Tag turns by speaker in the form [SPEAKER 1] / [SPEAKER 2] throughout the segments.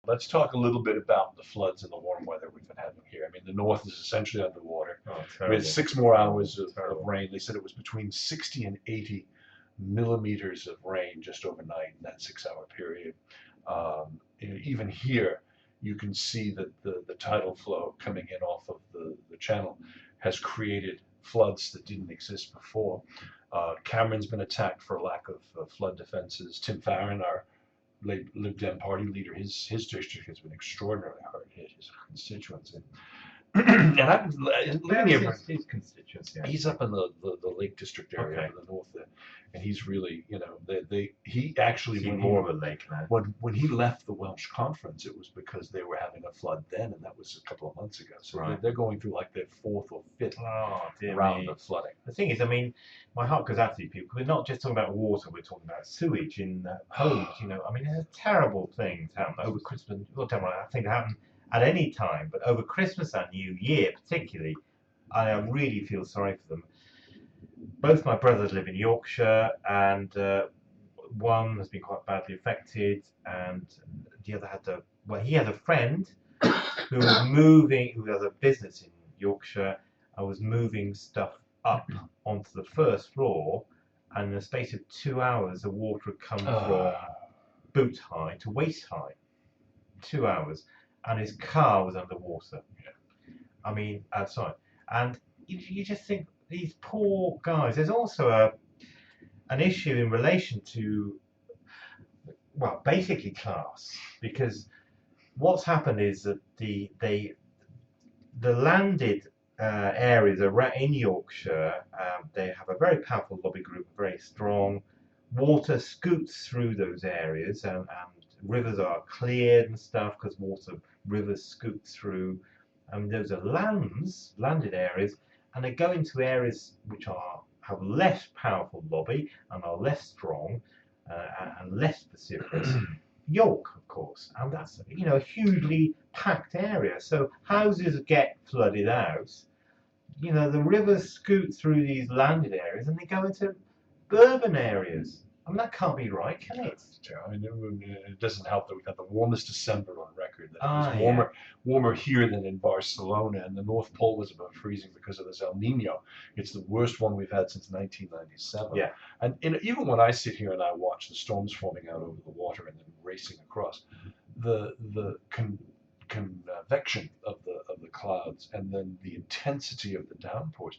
[SPEAKER 1] Let's talk a little bit about the floods and the warm weather we've been having here. I mean, the north is essentially underwater.
[SPEAKER 2] Oh,
[SPEAKER 1] We
[SPEAKER 2] terrible.
[SPEAKER 1] had 6 more hours of
[SPEAKER 2] Terrible.
[SPEAKER 1] rain. They said it was between 60 and 80 millimeters of rain just overnight in that 6-hour period. Even here, you can see that the tidal flow coming in off of the channel has created floods that didn't exist before. Cameron's been attacked for lack of flood defenses. Tim Farron, our Lib Dem party leader, his district has been extraordinarily hard hit, his constituency. And I'm living here.
[SPEAKER 2] His constituency.
[SPEAKER 1] He's up in the Lake District area
[SPEAKER 2] Okay.
[SPEAKER 1] in the north there, and he's really, he actually
[SPEAKER 2] He's more of a lake man.
[SPEAKER 1] when he left the Welsh conference, it was because they were having a flood then, and that was a couple of months ago. So
[SPEAKER 2] Right.
[SPEAKER 1] they're going through like their 4th or 5th
[SPEAKER 2] Dear
[SPEAKER 1] round
[SPEAKER 2] me.
[SPEAKER 1] of flooding.
[SPEAKER 2] The thing is, I mean, my heart goes out to these people. We're not just talking about water, we're talking about sewage in homes, I mean, there's terrible things happen over Christmas. Well, I think it happen at any time, but over Christmas and New Year particularly, I really feel sorry for them. Both my brothers live in Yorkshire, and one has been quite badly affected, and the other he had a friend who was moving, who has a business in Yorkshire, and was moving stuff up onto the first floor, and in the space of 2 hours, the water had come from boot high to waist high. 2 hours, and his car was underwater. I mean, outside, and you just think these poor guys. There's also an issue in relation to, well, basically class, because what's happened is that the landed areas in Yorkshire, they have a very powerful lobby group, very strong. Water scoots through those areas, and rivers are cleared and stuff because rivers scoot through. And those are landed areas, and they go into areas which have less powerful lobby and are less strong and less vociferous. York, of course, and that's a hugely packed area. So houses get flooded out. The rivers scoot through these landed areas, and they go into urban areas. I mean, that can't be right, can it?
[SPEAKER 1] I mean, it doesn't help that we've had the warmest December on record. That it was warmer here than in Barcelona, and the North Pole was about freezing because of this El Nino. It's the worst one we've had since 1997.
[SPEAKER 2] Yeah.
[SPEAKER 1] And even when I sit here and I watch the storms forming out over the water and then racing across, the convection of the clouds and then the intensity of the downpours,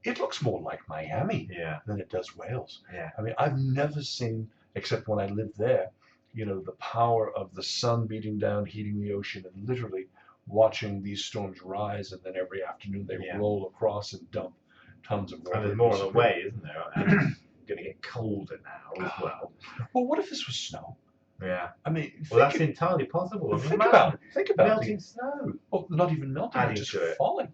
[SPEAKER 1] it looks more like Miami than it does Wales.
[SPEAKER 2] Yeah.
[SPEAKER 1] I mean, I've never seen, except when I lived there, the power of the sun beating down, heating the ocean, and literally watching these storms rise, and then every afternoon they roll across and dump tons of water.
[SPEAKER 2] And there's more on the way, isn't there? And it's going to get colder now as well.
[SPEAKER 1] Well, what if this was snow?
[SPEAKER 2] Yeah.
[SPEAKER 1] I mean,
[SPEAKER 2] that's entirely possible.
[SPEAKER 1] Think about
[SPEAKER 2] melting snow.
[SPEAKER 1] Well, not even melting, just falling.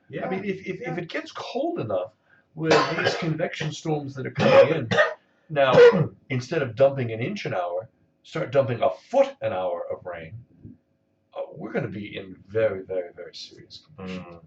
[SPEAKER 2] Yeah.
[SPEAKER 1] I mean, if it gets cold enough, where these convection storms that are coming in now, instead of dumping an inch an hour, start dumping a foot an hour of rain, we're going to be in very, very, very serious conditions.